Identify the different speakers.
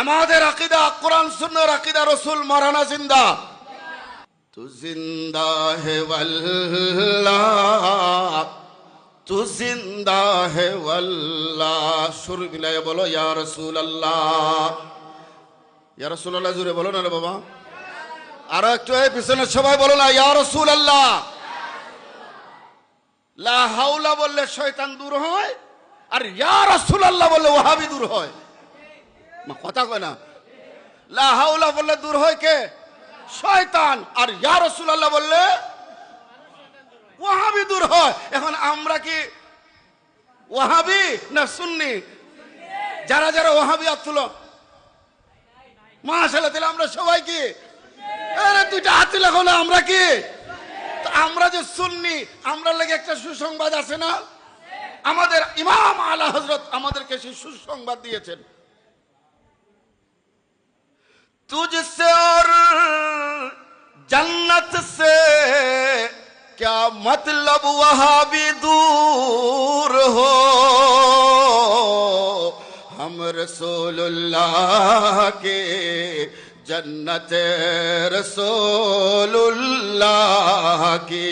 Speaker 1: আমাদের আকীদা কোরআন সুন্নাহর আকীদা, রাসূল মারানা জিন্দা। তু জিন্দা হে ওয়াল্লাহ, তু জিন্দা হে ওয়াল্লাহ। সুর মিলায়ে বলো ইয়া রাসূলুল্লাহ, ইয়া রাসূলুল্লাহ। জোরে বলো না রে বাবা, আরো একটু এই পিছনে সবাই বলো না ইয়া রাসূলুল্লাহ। লা হাওলা বললে শয়তান দূর হয়, আর ইয়া রাসূলুল্লাহ বললে ওয়াহাবি দূর হয়। কথা কয় না? লা হাওলা বললে দূর হয় কে? শয়তান। আর ইয়া রাসূলুল্লাহ বললে ওয়াহাবি দূর হয়। এখন আমরা কি ওয়াহাবি না সুন্নি? যারা যারা ওয়াহাবি হাত তুলো মাশাআল্লাহ। তাহলে আমরা সবাই কি? আরে দুইটা হাত তুলে হলো আমরা কি? আমরা যে সুন্নি, আমরা লাগে একটা সুসংবাদ আছে না? আমাদের ইমাম আলা হযরত আমাদেরকে সেই সুসংবাদ দিয়েছেন, तुझसे और जन्नत से क्या मतलब वहां भी दूर हो, हम रसूलुल्लाह के जन्नत रसूलुल्लाह की।